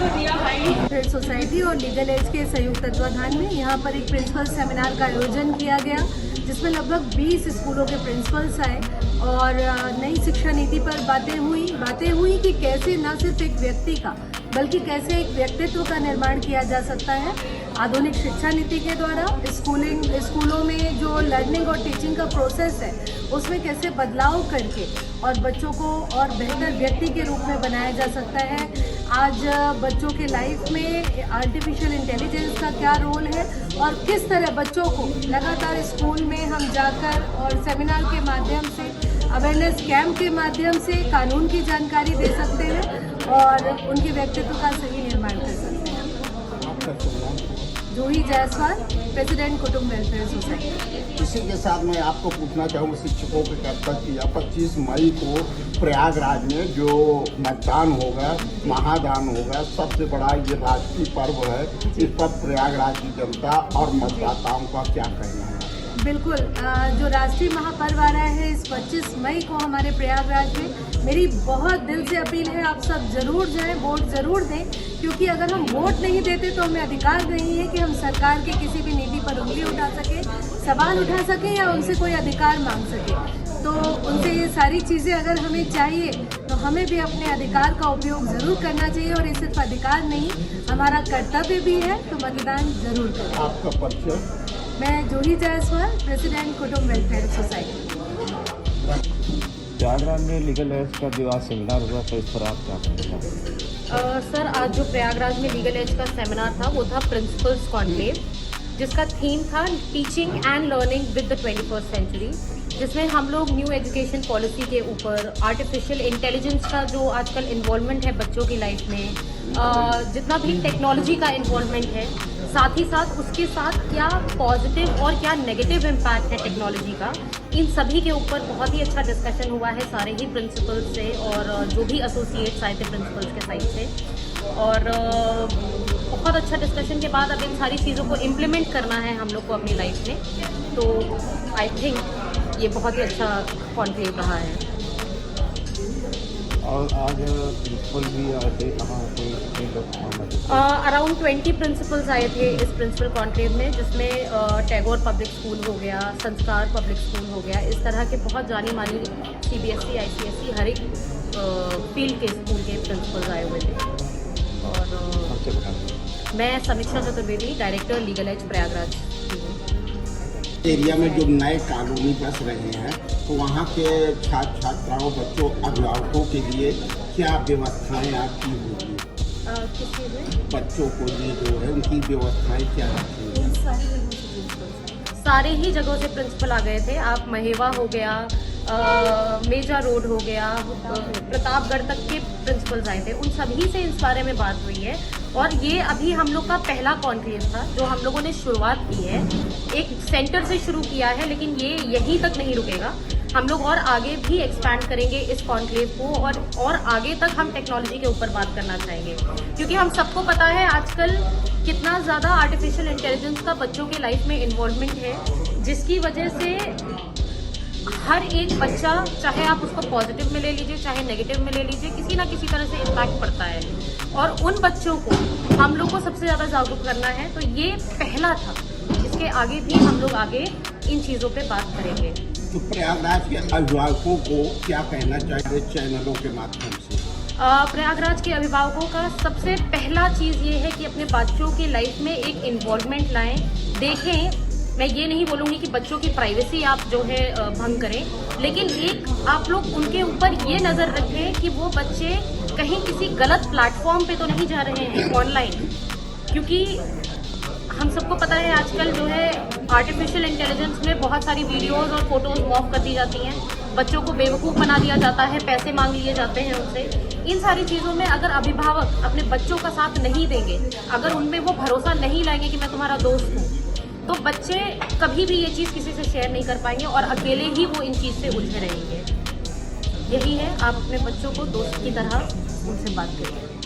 Welfare society और legal as के संयुक्त तत्वाधान में यहाँ पर एक प्रिंसिपल सेमिनार का आयोजन किया गया, जिसमें लगभग 20 स्कूलों के प्रिंसिपल्स आए और नई शिक्षा नीति पर बातें हुई कि कैसे न सिर्फ एक व्यक्ति का बल्कि कैसे एक व्यक्तित्व का निर्माण किया जा सकता है आधुनिक शिक्षा नीति के द्वारा। स्कूलों में जो लर्निंग और टीचिंग का प्रोसेस है उसमें कैसे बदलाव करके और बच्चों को और बेहतर व्यक्ति के रूप में बनाया जा सकता है। आज बच्चों के लाइफ में आर्टिफिशियल इंटेलिजेंस का क्या रोल है और किस तरह बच्चों को लगातार स्कूल में हम जाकर और सेमिनार के माध्यम से, अवेयरनेस कैंप के माध्यम से कानून की जानकारी दे सकते हैं और उनके व्यक्तित्व का सही निर्माण कर सकते हैं। जूही जायसवाल, प्रेसिडेंट कुटुंब वेलफेयर सोसाइटी। इसी के साथ मैं आपको पूछना चाहूँगा, शिक्षकों के कर्तव्य या 25 मई को प्रयागराज में जो मतदान होगा, महादान होगा, सबसे बड़ा ये राष्ट्रीय पर्व है, इस पर प्रयागराज की जनता और मतदाताओं का क्या कहना है? बिल्कुल, जो राष्ट्रीय महापर्व आ रहा है इस 25 मई को हमारे प्रयागराज में, मेरी बहुत दिल से अपील है आप सब जरूर जाएं, वोट जरूर दें, क्योंकि अगर हम वोट नहीं देते तो हमें अधिकार नहीं है कि हम सरकार के किसी भी नीति पर उंगली उठा सकें, सवाल उठा सकें या उनसे कोई अधिकार मांग सकें। तो उनसे ये सारी चीज़ें अगर हमें चाहिए तो हमें भी अपने अधिकार का उपयोग ज़रूर करना चाहिए और ये सिर्फ अधिकार नहीं, हमारा कर्तव्य भी है, तो मतदान जरूर करें। आपका परिचय? मैं जूही जायसवाल, प्रेसिडेंट कुटुंब वेलफेयर सोसाइटी। प्रयागराज में लीगल एज का जो आज सेमिनार हुआ था, इस पर आप क्या कहना चाहते हैं? सर, आज जो प्रयागराज में लीगल एज का सेमिनार था वो था प्रिंसिपल्स कॉन्क्लेव, जिसका थीम था teaching and learning with the 21st century, जिसमें हम लोग न्यू एजुकेशन पॉलिसी के ऊपर आर्टिफिशियल इंटेलिजेंस का जो आजकल इन्वॉल्वमेंट है बच्चों की लाइफ में, जितना भी टेक्नोलॉजी का इन्वॉल्वमेंट है, साथ ही साथ उसके साथ क्या पॉजिटिव और क्या नेगेटिव इम्पैक्ट है टेक्नोलॉजी का, इन सभी के ऊपर बहुत ही अच्छा डिस्कशन हुआ है सारे ही प्रिंसिपल्स से और जो भी एसोसिएट्स आए थे प्रिंसिपल्स के साइड से। और बहुत अच्छा डिस्कशन के बाद अब इन सारी चीज़ों को इम्प्लीमेंट करना है हम लोग को अपनी लाइफ में, तो आई थिंक ये बहुत ही अच्छा कॉन्क्लेव रहा है। और आज प्रिंसिपल भी आए थे, कहाँ थे? अराउंड 20 प्रिंसिपल्स आए थे इस प्रिंसिपल कॉन्क्लेव में, जिसमें टैगोर पब्लिक स्कूल हो गया, संस्कार पब्लिक स्कूल हो गया, इस तरह के बहुत जानी मानी CBSE, ICSE हर एक फील्ड के स्कूल के प्रिंसिपल्स आए हुए थे। और मैं Samiksha Chaturvedi, director legal edge Prayagraj. Area में जो नए कानूनी बस रहे हैं तो वहाँ के छात्र छात्राओं, बच्चों, अभिभावकों के लिए क्या व्यवस्थाएं आपकी होगी? बच्चों को ये जो है उनकी व्यवस्थाएं क्या रखी? सारे ही जगहों से प्रिंसिपल आ गए थे। आप महेवा हो गया, मेजा रोड हो गया, प्रतापगढ़ तक के प्रिंसिपल्स आए थे, उन सभी से इस बारे में बात हुई है। और ये अभी हम लोग का पहला कॉन्क्लेव था जो हम लोगों ने शुरुआत की है, एक सेंटर से शुरू किया है, लेकिन ये यहीं तक नहीं रुकेगा, हम लोग और आगे भी एक्सपैंड करेंगे इस कॉन्क्लेव को और आगे तक हम टेक्नोलॉजी के ऊपर बात करना चाहेंगे, क्योंकि हम सबको पता है आजकल कितना ज़्यादा आर्टिफिशियल इंटेलिजेंस का बच्चों के लाइफ में इन्वॉल्वमेंट है, जिसकी वजह से हर एक बच्चा, चाहे आप उसको पॉजिटिव में ले लीजिए चाहे नेगेटिव में ले लीजिए, किसी ना किसी तरह से इम्पैक्ट पड़ता है और उन बच्चों को हम लोग को सबसे ज़्यादा जागरूक करना है। तो ये पहला था, इसके आगे भी हम लोग आगे इन चीज़ों पे बात करेंगे। तो प्रयागराज के अभिभावकों को क्या कहना चाहिए चैनलों के माध्यम से? प्रयागराज के अभिभावकों का सबसे पहला चीज़ ये है कि अपने बच्चों की लाइफ में एक इन्वॉल्वमेंट लाएं। देखें, मैं ये नहीं बोलूँगी कि बच्चों की प्राइवेसी आप जो है भंग करें, लेकिन एक आप लोग उनके ऊपर ये नज़र रखें कि वो बच्चे कहीं किसी गलत प्लेटफॉर्म पे तो नहीं जा रहे हैं ऑनलाइन, क्योंकि हम सबको पता है आजकल जो है आर्टिफिशियल इंटेलिजेंस में बहुत सारी वीडियोस और फोटोज मॉफ कर दी जाती हैं, बच्चों को बेवकूफ़ बना दिया जाता है, पैसे मांग लिए जाते हैं उनसे। इन सारी चीज़ों में अगर अभिभावक अपने बच्चों का साथ नहीं देंगे, अगर उनमें वो भरोसा नहीं लाएंगे कि मैं तुम्हारा दोस्त हूँ, तो बच्चे कभी भी ये चीज़ किसी से शेयर नहीं कर पाएंगे और अकेले ही वो इन चीज़ से उलझे रहेंगे। यही है, आप अपने बच्चों को दोस्त की तरह उनसे बात करिए।